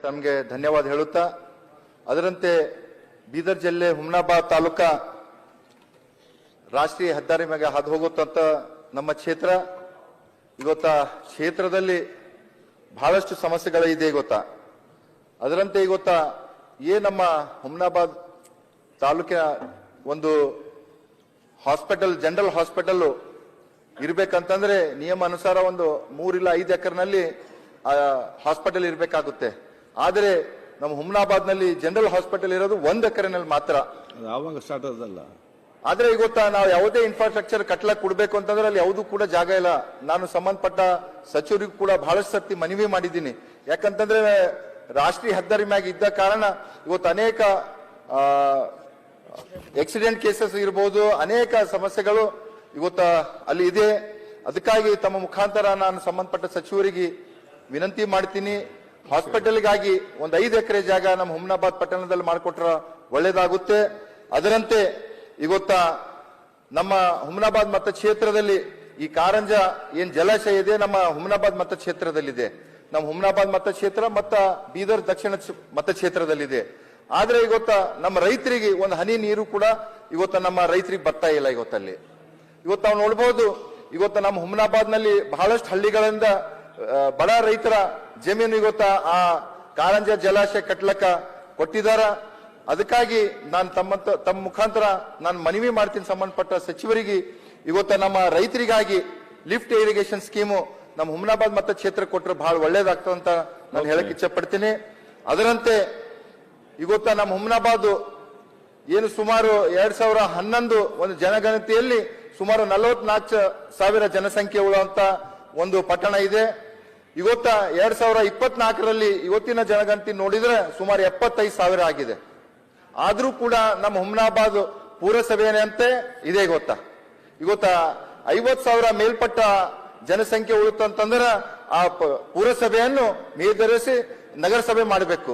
ತಮಗೆ ಧನ್ಯವಾದ ಹೇಳುತ್ತಾ ಅದರಂತೆ ಬೀದರ್ ಜಿಲ್ಲೆ ಹುಮ್ನಾಬಾದ್ ತಾಲೂಕಾ ರಾಷ್ಟ್ರೀಯ ಹೆದ್ದಾರಿ ಮೇಲೆ ಹಾದು ಹೋಗುತ್ತಂತ ನಮ್ಮ ಕ್ಷೇತ್ರ ಇವತ್ತ ಕ್ಷೇತ್ರದಲ್ಲಿ ಬಹಳಷ್ಟು ಸಮಸ್ಯೆಗಳಿದೆ ಗೊತ್ತಾ. ಅದರಂತೆ ಇವತ್ತ ನಮ್ಮ ಹುಮ್ನಾಬಾದ್ ತಾಲೂಕಿನ ಒಂದು ಹಾಸ್ಪಿಟಲ್ ಜನರಲ್ ಹಾಸ್ಪಿಟಲ್ ಇರಬೇಕಂತಂದ್ರೆ ನಿಯಮ ಅನುಸಾರ ಒಂದು 3 ಇಲ್ಲ 5 ಎಕರ್ನಲ್ಲಿ ಹಾಸ್ಪಿಟಲ್ ಇರಬೇಕಾಗುತ್ತೆ. ಆದರೆ ನಮ್ಮ ಹುಮ್ನಾಬಾದ್ ನಲ್ಲಿ ಜನರಲ್ ಹಾಸ್ಪಿಟಲ್ ಇರೋದು 1 ಎಕರೆನಲ್ಲಿ ಮಾತ್ರ. ಆವಾಗ ಸ್ಟಾರ್ಟ್ ಆದಲ್ಲ. ಆದ್ರೆ ಈಗ ನಾವು ಯಾವುದೇ ಇನ್ಫ್ರಾಸ್ಟ್ರಕ್ಚರ್ ಕಟ್ಲಕ್ ಕೊಡ್ಬೇಕು ಅಂತಂದ್ರೆ ಅಲ್ಲಿ ಯಾವುದೂ ಕೂಡ ಜಾಗ ಇಲ್ಲ. ನಾನು ಸಂಬಂಧಪಟ್ಟ ಸಚಿವರಿಗೂ ಕೂಡ ಬಹಳಷ್ಟು ಸರ್ತಿ ಮನವಿ ಮಾಡಿದ್ದೀನಿ. ಯಾಕಂತಂದ್ರೆ ರಾಷ್ಟ್ರೀಯ ಹೆದ್ದಾರಿ ಮ್ಯಾಗ ಇದ್ದ ಕಾರಣ ಇವತ್ತು ಅನೇಕ ಆಕ್ಸಿಡೆಂಟ್ ಕೇಸಸ್ ಇರಬಹುದು, ಅನೇಕ ಸಮಸ್ಯೆಗಳು ಇವತ್ತು ಅಲ್ಲಿ ಇದೆ. ಅದಕ್ಕಾಗಿ ತಮ್ಮ ಮುಖಾಂತರ ನಾನು ಸಂಬಂಧಪಟ್ಟ ಸಚಿವರಿಗೆ ವಿನಂತಿ ಮಾಡ್ತೀನಿ, ಹಾಸ್ಪಿಟಲ್ಗಾಗಿ ಒಂದು 5 ಎಕರೆ ಜಾಗ ನಮ್ಮ ಹುಮ್ನಾಬಾದ್ ಪಟ್ಟಣದಲ್ಲಿ ಮಾಡಿಕೊಟ್ರ ಒಳ್ಳೇದಾಗುತ್ತೆ. ಅದರಂತೆ ಇವತ್ತ ನಮ್ಮ ಹುಮ್ನಾಬಾದ್ ಮತಕ್ಷೇತ್ರದಲ್ಲಿ ಈ ಕಾರಂಜ ಏನ್ ಜಲಾಶಯ ಇದೆ ನಮ್ಮ ಹುಮ್ನಾಬಾದ್ ಮತಕ್ಷೇತ್ರದಲ್ಲಿದೆ. ನಮ್ಮ ಹುಮ್ನಾಬಾದ್ ಮತಕ್ಷೇತ್ರ ಮತ್ತ ಬೀದರ್ ದಕ್ಷಿಣ ಮತಕ್ಷೇತ್ರದಲ್ಲಿದೆ. ಆದ್ರೆ ಇವತ್ತ ನಮ್ಮ ರೈತರಿಗೆ ಒಂದು ಹನಿ ನೀರು ಕೂಡ ಇವತ್ತ ನಮ್ಮ ರೈತರಿಗೆ ಬರ್ತಾ ಇಲ್ಲ. ಇವತ್ತಲ್ಲಿ ಇವತ್ತು ನಾವು ನೋಡ್ಬೋದು, ಇವತ್ತು ನಮ್ಮ ಹುಮ್ನಾಬಾದ್ ನಲ್ಲಿ ಬಹಳಷ್ಟು ಹಳ್ಳಿಗಳಿಂದ ಬಡ ರೈತರ ಜಮೀನು ಇವತ್ತ ಆ ಕಾರಂಜ ಜಲಾಶಯ ಕಟ್ಲಕ್ಕ ಕೊಟ್ಟಿದಾರ. ಅದಕ್ಕಾಗಿ ನಾನು ತಮ್ಮ ಮುಖಾಂತರ ನಾನು ಮನವಿ ಮಾಡ್ತೀನಿ ಸಂಬಂಧಪಟ್ಟ ಸಚಿವರಿಗೆ, ಇವತ್ತ ನಮ್ಮ ರೈತರಿಗಾಗಿ ಲಿಫ್ಟ್ ಇರಿಗೇಷನ್ ಸ್ಕೀಮು ನಮ್ಮ ಹುಮ್ನಾಬಾದ್ ಮತಕ್ಷೇತ್ರ ಕೊಟ್ಟರೆ ಬಹಳ ಒಳ್ಳೇದಾಗ್ತದೆ ಅಂತ ನಾನು ಹೇಳಕ್ ಇಚ್ಛೆ ಪಡ್ತೀನಿ. ಅದರಂತೆ ಇವತ್ತ ನಮ್ಮ ಹುಮ್ನಾಬಾದ್ ಏನು ಸುಮಾರು 2011 ಒಂದು ಜನಗಣತಿಯಲ್ಲಿ ಸುಮಾರು 44,000 ಜನಸಂಖ್ಯೆ ಉಳ್ಳುವಂತ ಒಂದು ಪಟ್ಟಣ ಇದೆ. ಇವತ್ತ 2024ರಲ್ಲಿ ಇವತ್ತಿನ ಜನಗಣತಿ ನೋಡಿದ್ರೆ ಸುಮಾರು 75,000 ಆಗಿದೆ. ಆದ್ರೂ ಕೂಡ ನಮ್ಮ ಹುಮ್ನಾಬಾದ್ ಪುರಸಭೆಯಂತೆ ಇದೆ ಗೊತ್ತಾ. ಇವತ್ತ 50,000 ಮೇಲ್ಪಟ್ಟ ಜನಸಂಖ್ಯೆ ಉಳಿತಂತಂದ್ರೆ ಆ ಪುರಸಭೆಯನ್ನು ಮೇಲ್ದರಿಸಿ ನಗರಸಭೆ ಮಾಡಬೇಕು.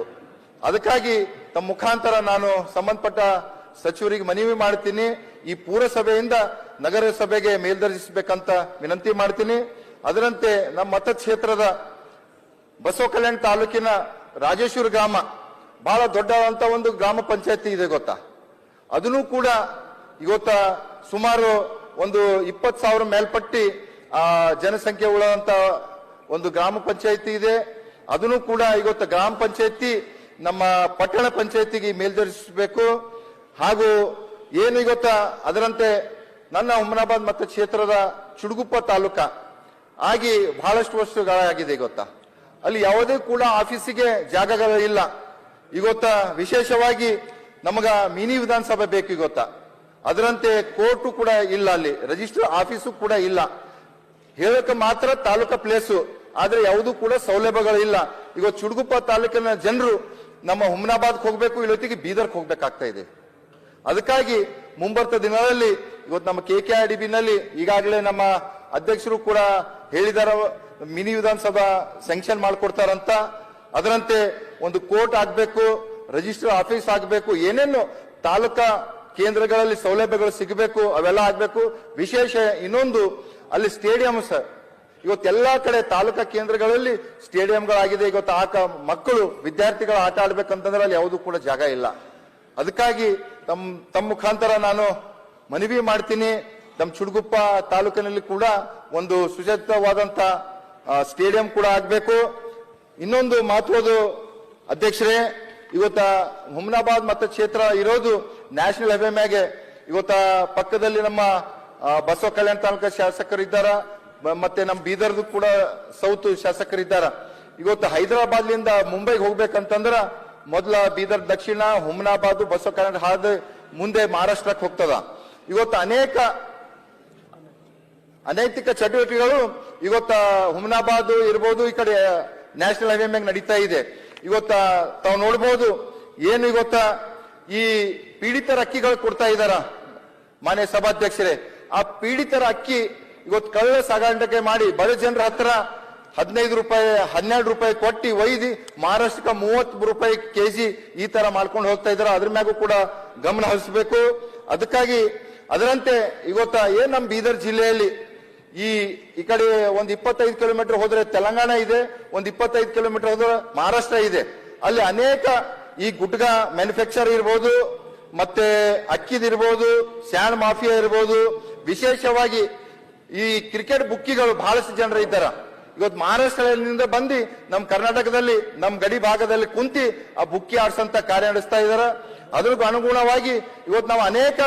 ಅದಕ್ಕಾಗಿ ತಮ್ಮ ಮುಖಾಂತರ ನಾನು ಸಂಬಂಧಪಟ್ಟ ಸಚಿವರಿಗೆ ಮನವಿ ಮಾಡ್ತೀನಿ, ಈ ಪುರಸಭೆಯಿಂದ ನಗರಸಭೆಗೆ ಮೇಲ್ದರ್ಜಿಸಬೇಕಂತ ವಿನಂತಿ ಮಾಡ್ತೀನಿ. ಅದರಂತೆ ನಮ್ಮ ಮತಕ್ಷೇತ್ರದ ಬಸವ ಕಲ್ಯಾಣ ತಾಲೂಕಿನ ರಾಜೇಶ್ವರ ಗ್ರಾಮ ಬಹಳ ದೊಡ್ಡದಂತ ಒಂದು ಗ್ರಾಮ ಪಂಚಾಯತಿ ಇದೆ ಗೊತ್ತಾ. ಅದನ್ನು ಕೂಡ ಇವತ್ತ ಸುಮಾರು ಒಂದು 20,000 ಮೇಲ್ಪಟ್ಟಿ ಜನಸಂಖ್ಯೆ ಉಳ್ಳಂತ ಒಂದು ಗ್ರಾಮ ಪಂಚಾಯತಿ ಇದೆ. ಅದನ್ನು ಕೂಡ ಇವತ್ತು ಗ್ರಾಮ ಪಂಚಾಯತಿ ನಮ್ಮ ಪಟ್ಟಣ ಪಂಚಾಯತಿಗೆ ಮೇಲ್ದರ್ಜಿಸಬೇಕು. ಹಾಗೂ ಏನು ಇವತ್ತ ಅದರಂತೆ ನನ್ನ ಹುಮ್ನಾಬಾದ್ ಮತಕ್ಷೇತ್ರದ ಚುಡುಗುಪ್ಪ ತಾಲೂಕ ಆಗಿ ಬಹಳಷ್ಟು ವರ್ಷಗಳಾಗಿದೆ ಗೊತ್ತಾ. ಅಲ್ಲಿ ಯಾವುದೇ ಕೂಡ ಆಫೀಸಿಗೆ ಜಾಗಗಳು ಇಲ್ಲ. ಇವತ್ತ ವಿಶೇಷವಾಗಿ ನಮಗ ಮಿನಿ ವಿಧಾನಸಭೆ ಬೇಕು ಗೊತ್ತಾ. ಅದರಂತೆ ಕೋರ್ಟು ಕೂಡ ಇಲ್ಲ, ಅಲ್ಲಿ ರಿಜಿಸ್ಟರ್ ಆಫೀಸು ಕೂಡ ಇಲ್ಲ. ಹೇಳಕ್ಕೆ ಮಾತ್ರ ತಾಲೂಕಾ ಪ್ಲೇಸು, ಆದ್ರೆ ಯಾವುದೂ ಕೂಡ ಸೌಲಭ್ಯಗಳು ಇಲ್ಲ. ಈಗ ಚುಡುಗುಪ್ಪ ತಾಲೂಕಿನ ಜನರು ನಮ್ಮ ಹುಮ್ನಾಬಾದ್ಗೆ ಹೋಗ್ಬೇಕು, ಇಲ್ಲೊತ್ತಿಗೆ ಬೀದರ್ಗೆ ಹೋಗ್ಬೇಕಾಗ್ತಾ ಇದೆ. ಅದಕ್ಕಾಗಿ ಮುಂಬರ್ತ ದಿನಗಳಲ್ಲಿ ಇವತ್ತು ನಮ್ಮ KKRDB ನಲ್ಲಿ ಈಗಾಗಲೇ ನಮ್ಮ ಅಧ್ಯಕ್ಷರು ಕೂಡ ಹೇಳಿದಾರ, ಮಿನಿ ವಿಧಾನಸಭಾ ಸ್ಯಾಂಕ್ಷನ್ ಮಾಡ್ಕೊಡ್ತಾರಂತ. ಅದರಂತೆ ಒಂದು ಕೋರ್ಟ್ ಆಗ್ಬೇಕು, ರಿಜಿಸ್ಟರ್ ಆಫೀಸ್ ಆಗ್ಬೇಕು, ಏನೇನು ತಾಲೂಕಾ ಕೇಂದ್ರಗಳಲ್ಲಿ ಸೌಲಭ್ಯಗಳು ಸಿಗಬೇಕು ಅವೆಲ್ಲ ಆಗ್ಬೇಕು. ವಿಶೇಷ ಇನ್ನೊಂದು ಅಲ್ಲಿ ಸ್ಟೇಡಿಯಂ ಸರ್, ಇವತ್ತೆಲ್ಲಾ ಕಡೆ ತಾಲೂಕಾ ಕೇಂದ್ರಗಳಲ್ಲಿ ಸ್ಟೇಡಿಯಂಗಳಾಗಿದೆ. ಇವತ್ತು ಮಕ್ಕಳು ವಿದ್ಯಾರ್ಥಿಗಳು ಆಟ ಆಡ್ಬೇಕಂತಂದ್ರೆ ಅಲ್ಲಿ ಯಾವುದೂ ಕೂಡ ಜಾಗ ಇಲ್ಲ. ಅದಕ್ಕಾಗಿ ತಮ್ಮ ಮುಖಾಂತರ ನಾನು ಮನವಿ ಮಾಡ್ತೀನಿ, ನಮ್ಮ ಚುಡುಗುಪ್ಪ ತಾಲೂಕಿನಲ್ಲಿ ಕೂಡ ಒಂದು ಸುಸಜ್ಜಿತವಾದಂತ ಸ್ಟೇಡಿಯಂ ಕೂಡ ಆಗ್ಬೇಕು. ಇನ್ನೊಂದು ಮಹತ್ವದ ಅಧ್ಯಕ್ಷರೇ, ಇವತ್ತ ಹುಮ್ನಾಬಾದ್ ಮತಕ್ಷೇತ್ರ ಇರೋದು ನ್ಯಾಷನಲ್ ಹೈವೇ ಮ್ಯಾಗೆ. ಇವತ್ತ ಪಕ್ಕದಲ್ಲಿ ನಮ್ಮ ಬಸವ ಕಲ್ಯಾಣ ತಾಲೂಕಾ ಶಾಸಕರಿದ್ದಾರ, ಮತ್ತೆ ನಮ್ಮ ಬೀದರ್ದು ಕೂಡ ಸೌತ್ ಶಾಸಕರಿದ್ದಾರ. ಇವತ್ತು ಹೈದರಾಬಾದ್ಲಿಂದ ಮುಂಬೈಗೆ ಹೋಗ್ಬೇಕಂತಂದ್ರ ಮೊದಲ ಬೀದರ್ ದಕ್ಷಿಣ, ಹುಮ್ನಾಬಾದ್, ಬಸವ ಕಲ್ಯಾಣ ಹಾದು ಮುಂದೆ ಮಹಾರಾಷ್ಟ್ರಕ್ಕೆ ಹೋಗ್ತದ. ಇವತ್ತು ಅನೈತಿಕ ಚಟುವಟಿಕೆಗಳು ಇವತ್ತ ಹುಮ್ನಾಬಾದ್ ಇರ್ಬೋದು, ಈ ಕಡೆ ನ್ಯಾಷನಲ್ ಹೈವೇ ಮ್ಯಾಗ ನಡೀತಾ ಇದೆ. ಇವತ್ತ ತಾವು ನೋಡ್ಬೋದು, ಏನು ಇವತ್ತ ಈ ಪೀಡಿತರ ಅಕ್ಕಿಗಳು ಕೊಡ್ತಾ ಇದಾರ ಮಾನ್ಯ ಸಭಾಧ್ಯಕ್ಷರೇ. ಆ ಪೀಡಿತರ ಅಕ್ಕಿ ಇವತ್ತು ಕಳ್ಳ ಸಾಗಾಣಿಕೆ ಮಾಡಿ ಬಡ ಜನರ ಹತ್ರ 15 ರೂಪಾಯಿ 12 ರೂಪಾಯಿ ಕೊಟ್ಟಿ ಒಯ್ದಿ ಮಹಾರಾಷ್ಟ್ರಕ್ಕೆ 30 ರೂಪಾಯಿ ಕೆಜಿ ಈ ತರ ಮಾಡ್ಕೊಂಡು ಹೋಗ್ತಾ ಇದಾರೆ. ಅದ್ರ ಮ್ಯಾಗೂ ಕೂಡ ಗಮನ ಹರಿಸಬೇಕು. ಅದಕ್ಕಾಗಿ ಅದರಂತೆ ಇವತ್ತ ಏನ್ ನಮ್ಮ ಬೀದರ್ ಜಿಲ್ಲೆಯಲ್ಲಿ ಈ ಕಡೆ ಒಂದು 25 ಕಿಲೋಮೀಟರ್ ಹೋದ್ರೆ ತೆಲಂಗಾಣ ಇದೆ, ಒಂದು 25 ಕಿಲೋಮೀಟರ್ ಹೋದ್ರೆ ಮಹಾರಾಷ್ಟ್ರ ಇದೆ. ಅಲ್ಲಿ ಅನೇಕ ಈ ಗುಟ್ಕ ಮ್ಯಾನುಫ್ಯಾಕ್ಚರ್ ಇರ್ಬೋದು, ಮತ್ತೆ ಅಕ್ಕಿದಿರ್ಬೋದು, ಸ್ಯಾಂಡ್ ಮಾಫಿಯಾ ಇರ್ಬೋದು, ವಿಶೇಷವಾಗಿ ಈ ಕ್ರಿಕೆಟ್ ಬುಕ್ಕಿಗಳು ಬಹಳಷ್ಟು ಜನರು ಇದ್ದಾರೆ. ಇವತ್ತು ಮಹಾರಾಷ್ಟ್ರದಿಂದ ಬಂದು ನಮ್ಮ ಕರ್ನಾಟಕದಲ್ಲಿ ನಮ್ಮ ಗಡಿ ಭಾಗದಲ್ಲಿ ಕುಂತಿ ಆ ಬುಕ್ಕಿ ಆಡ್ಸಂತ ಕಾರ್ಯ ನಡೆಸ್ತಾ ಇದ್ದಾರೆ. ಅದಕ್ಕೂ ಅನುಗುಣವಾಗಿ ಇವತ್ತು ನಾವು ಅನೇಕ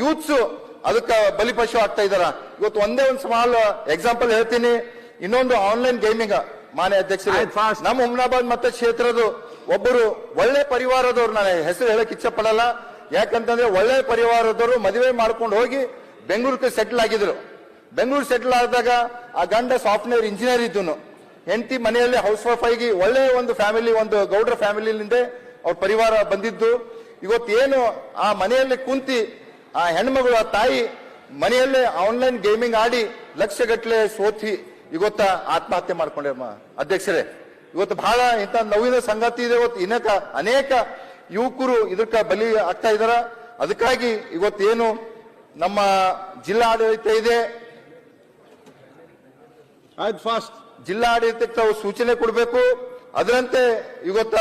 ಯೂತ್ಸ್ ಅದಕ್ಕೆ ಬಲಿಪಶು ಆಗ್ತಾ ಇದಾರ. ಇವತ್ತು ಒಂದೇ ಒಂದು ಸ್ಮಾಲ್ ಎಕ್ಸಾಂಪಲ್ ಹೇಳ್ತೀನಿ. ಇನ್ನೊಂದು ಆನ್ಲೈನ್ ಗೇಮಿಂಗ್ ಮಾನ್ಯ ಅಧ್ಯಕ್ಷರೇ, ನಮ್ಮ ಹುಮ್ನಾಬಾದ್ ಮತ ಕ್ಷೇತ್ರದ ಒಬ್ಬರು ಒಳ್ಳೆ ಪರಿವಾರದವ್ರು, ನಾನು ಹೆಸರು ಹೇಳಕ್ ಇಚ್ಛೆ ಪಡಲ್ಲ, ಯಾಕಂತಂದ್ರೆ ಒಳ್ಳೆ ಪರಿವಾರದವರು ಮದುವೆ ಮಾಡ್ಕೊಂಡು ಹೋಗಿ ಬೆಂಗಳೂರಿಗೆ ಸೆಟ್ಲ್ ಆಗಿದ್ರು. ಬೆಂಗಳೂರು ಸೆಟ್ಲ್ ಆದಾಗ ಆ ಗಂಡ ಸಾಫ್ಟ್ವೇರ್ ಇಂಜಿನಿಯರ್ ಇದ್ದನು, ಹೆಂಡತಿ ಮನೆಯಲ್ಲಿ ಹೌಸ್ ವೈಫ್ ಆಗಿ ಒಳ್ಳೆ ಒಂದು ಫ್ಯಾಮಿಲಿ, ಒಂದು ಗೌಡ್ರ ಫ್ಯಾಮಿಲಿಯಿಂದ ಅವ್ರ ಪರಿವಾರ ಬಂದಿದ್ದು. ಇವತ್ತೇನು ಆ ಮನೆಯಲ್ಲಿ ಕುಂತಿ ಆ ಹೆಣ್ಮಗಳು, ಆ ತಾಯಿ ಮನೆಯಲ್ಲೇ ಆನ್ಲೈನ್ ಗೇಮಿಂಗ್ ಆಡಿ ಲಕ್ಷಗಟ್ಟಲೆ ಸೋತಿ ಇವತ್ತ ಆತ್ಮಹತ್ಯೆ ಮಾಡ್ಕೊಂಡೆ ಅಧ್ಯಕ್ಷರೇ. ಇವತ್ತು ಬಹಳ ಇಂಥ ನೋವಿನ ಸಂಗತಿ ಇದೆ. ಇವತ್ತು ಅನೇಕ ಯುವಕರು ಇದಕ್ಕ ಬಲಿ ಆಗ್ತಾ ಇದಾರ. ಅದಕ್ಕಾಗಿ ಇವತ್ತೇನು ನಮ್ಮ ಜಿಲ್ಲಾ ಆಡಳಿತ ಇದೆ, ಜಿಲ್ಲಾ ಆಡಳಿತಕ್ಕೆ ತಾವು ಸೂಚನೆ ಕೊಡಬೇಕು. ಅದರಂತೆ ಇವತ್ತ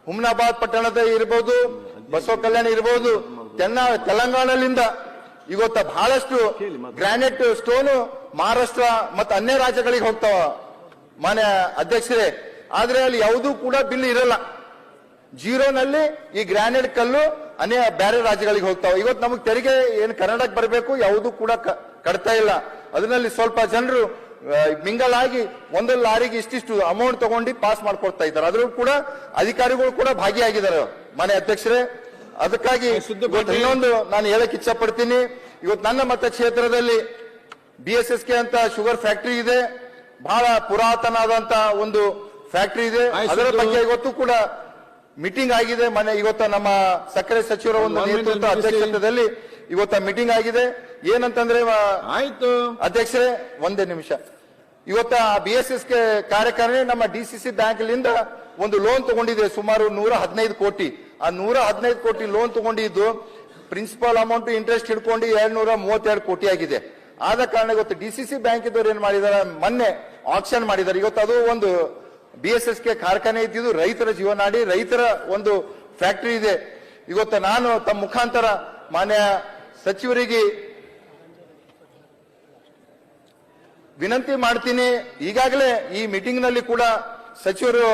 ಹುಮ್ನಾಬಾದ್ ಪಟ್ಟಣದ ಇರ್ಬೋದು, ಬಸವ ಕಲ್ಯಾಣ ಇರ್ಬೋದು, ತೆಲಂಗಾಣದಿಂದ ಇವತ್ತ ಬಹಳಷ್ಟು ಗ್ರಾನೈಟ್ ಸ್ಟೋನು ಮಹಾರಾಷ್ಟ್ರ ಮತ್ತು ಅನ್ಯ ರಾಜ್ಯಗಳಿಗೆ ಹೋಗ್ತಾವ ಮಾನ್ಯ ಅಧ್ಯಕ್ಷರೇ. ಆದ್ರೆ ಅಲ್ಲಿ ಯಾವುದೂ ಕೂಡ ಬಿಲ್ ಇರಲ್ಲ. ಜೀರೋನಲ್ಲಿ ಈ ಗ್ರಾನೈಟ್ ಕಲ್ಲು ಅನ್ಯ ಬೇರೆ ರಾಜ್ಯಗಳಿಗೆ ಹೋಗ್ತಾವ. ಇವತ್ತು ನಮಗೆ ತೆರಿಗೆ ಏನು ಕರ್ನಾಟಕ ಬರಬೇಕು ಯಾವುದೂ ಕೂಡ ಕಟ್ತಾ ಇಲ್ಲ. ಅದರಲ್ಲಿ ಸ್ವಲ್ಪ ಜನರು ಮಿಂಗಲ್ ಆಗಿ ಒಂದು ಲಾರಿಗೆ ಇಷ್ಟಿಷ್ಟು ಅಮೌಂಟ್ ತಗೊಂಡು ಪಾಸ್ ಮಾಡ್ಕೊಡ್ತಾ ಇದ್ದಾರೆ. ಅದ್ರೂ ಕೂಡ ಅಧಿಕಾರಿಗಳು ಕೂಡ ಭಾಗಿಯಾಗಿದ್ದಾರೆ ಮಾನ್ಯ ಅಧ್ಯಕ್ಷರೇ. ಅದಕ್ಕಾಗಿ ಇನ್ನೊಂದು ನಾನು ಹೇಳಕ್ ಇಚ್ಛೆ ಪಡ್ತೀನಿ. ಇವತ್ತು ನನ್ನ ಮತಕ್ಷೇತ್ರದಲ್ಲಿ BSSK ಅಂತ ಶುಗರ್ ಫ್ಯಾಕ್ಟರಿ ಇದೆ, ಬಹಳ ಪುರಾತನವಾದಂತ ಒಂದು ಫ್ಯಾಕ್ಟರಿ ಇದೆ. ಅದರ ಬಗ್ಗೆ ಇವತ್ತು ಕೂಡ ಮೀಟಿಂಗ್ ಆಗಿದೆ. ಇವತ್ತು ನಮ್ಮ ಸಕ್ಕರೆ ಸಚಿವರ ಒಂದು ನೇತೃತ್ವ ಅಧ್ಯಕ್ಷತೆಯಲ್ಲಿ ಇವತ್ತ ಮೀಟಿಂಗ್ ಆಗಿದೆ. ಏನಂತಂದ್ರೆ ಆಯ್ತು ಅಧ್ಯಕ್ಷರೇ, ಒಂದೇ ನಿಮಿಷ. ಇವತ್ತ BSSK ಕಾರ್ಯಕಾರಿಣಿ ನಮ್ಮ DCC ಬ್ಯಾಂಕ್ಲಿಂದ ಒಂದು ಲೋನ್ ತಗೊಂಡಿದೆ, ಸುಮಾರು 115 ಕೋಟಿ. ಆ 115 ಕೋಟಿ ಲೋನ್ ತಗೊಂಡಿದ್ದು ಪ್ರಿನ್ಸಿಪಲ್ ಅಮೌಂಟ್ ಇಂಟ್ರೆಸ್ಟ್ ಹಿಡ್ಕೊಂಡು 232 ಕೋಟಿ ಆಗಿದೆ. ಆದ ಕಾರಣ ಇವತ್ತು DCC ಬ್ಯಾಂಕ್ ಇದ್ದವ್ರು ಏನ್ ಮಾಡಿದಾರೆ, ಮೊನ್ನೆ ಆಕ್ಷನ್ ಮಾಡಿದ್ದಾರೆ. ಇವತ್ತು ಅದು ಒಂದು BSSK ಕಾರ್ಖಾನೆ ಇದ್ದಿದ್ದು ರೈತರ ಜೀವನಾಡಿ, ರೈತರ ಒಂದು ಫ್ಯಾಕ್ಟರಿ ಇದೆ. ಇವತ್ತು ನಾನು ತಮ್ಮ ಮುಖಾಂತರ ಮಾನ್ಯ ಸಚಿವರಿಗೆ ವಿನಂತಿ ಮಾಡ್ತೀನಿ. ಈಗಾಗಲೇ ಈ ಮೀಟಿಂಗ್ ನಲ್ಲಿ ಕೂಡ ಸಚಿವರು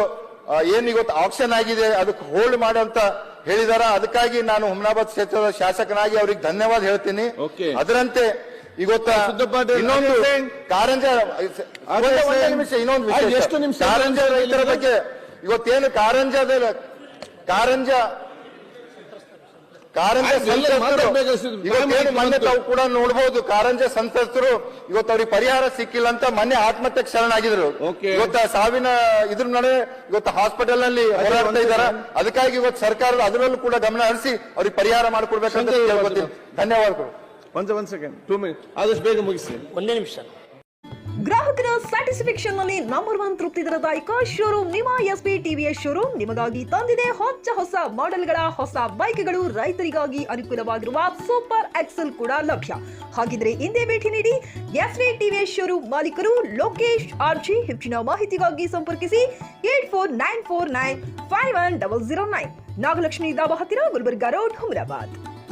ಏನ್ ಇವತ್ತು ಆಕ್ಷನ್ ಆಗಿದೆ ಅದಕ್ಕೆ ಹೋಲ್ಡ್ ಮಾಡಂತ ಹೇಳಿದಾರ. ಅದಕ್ಕಾಗಿ ನಾನು ಹುಮ್ನಾಬಾದ್ ಕ್ಷೇತ್ರದ ಶಾಸಕನಾಗಿ ಅವ್ರಿಗೆ ಧನ್ಯವಾದ ಹೇಳ್ತೀನಿ. ಅದರಂತೆ ಇವತ್ತ ಇನ್ನೊಂದು ಕಾರಂಜ ಇನ್ನೊಂದು ಕಾರಂಜ ರೈತರ ಬಗ್ಗೆ ಇವತ್ತೇನು ಕಾರಂಜ ಸಂತ್ರಸ್ತರು ಇವತ್ತೇನು ಮೊನ್ನೆ ತಾವು ಕೂಡ ನೋಡಬಹುದು. ಕಾರಂಜ ಸಂತ್ರಸ್ತರು ಇವತ್ತು ಅವ್ರಿಗೆ ಪರಿಹಾರ ಸಿಕ್ಕಿಲ್ಲ ಅಂತ ಮೊನ್ನೆ ಆತ್ಮಹತ್ಯೆಗೆ ಶರಣಾಗಿದ್ರು. ಇವತ್ತು ಸಾವಿನ ಇದ್ರ ನಡುವೆ ಇವತ್ತು ಹಾಸ್ಪಿಟಲ್ ನಲ್ಲಿ ಹೋರಾಡ್ತಾ ಇದ್ದಾರೆ. ಅದಕ್ಕಾಗಿ ಇವತ್ತು ಸರ್ಕಾರದ ಅದರಲ್ಲೂ ಕೂಡ ಗಮನ ಹರಿಸಿ ಅವ್ರಿಗೆ ಪರಿಹಾರ ಮಾಡಿಕೊಡ್ಬೇಕಂತ ಕೇಳ್ಕೊತೀನಿ. ಧನ್ಯವಾದಗಳು. ಒಂದ್ ಸೆಕೆಂಡ್ 2 ಮಿನಿಟ್ ಆದಷ್ಟು ಬೇಗ ಮುಗಿಸಿ. ಒಂದೇ ನಿಮಿಷ. ಗ್ರಾಹಕರ ಸ್ಯಾಟಿಸ್ಫ್ಯಾಕ್ಷನ್ ನಲ್ಲಿ ನಂಬರ್ 1 ತೃಪ್ತಿ ದರದಾಯಕ ಶೋರೂಮ್ ನಿಮ್ಮ SP TVS ಶೋರೂಮ್ ನಿಮಗಾಗಿ ತಂದಿದೆ ಹೊಸ ಮಾಡೆಲ್ಗಳ ಹೊಸ ಬೈಕ್ಗಳು. ರೈತರಿಗಾಗಿ ಅನುಕೂಲವಾಗಿರುವ ಸೂಪರ್ ಎಕ್ಸೆಲ್ ಕೂಡ ಲಭ್ಯ. ಹಾಗಿದ್ರೆ ಹಿಂದೆ ಭೇಟಿ ನೀಡಿ SP TVS ಶೋರೂಮ್ ಮಾಲೀಕರು ಲೋಕೇಶ್ RG. ಹೆಚ್ಚಿನ ಮಾಹಿತಿಗಾಗಿ ಸಂಪರ್ಕಿಸಿ 8494951009. ನಾಗಲಕ್ಷ್ಮಿ ದಾಬಾ ಹತ್ತಿರ, ಗುಲ್ಬರ್ಗಾ ರೋಡ್, ಹುಮ್ರಾಬಾದ್.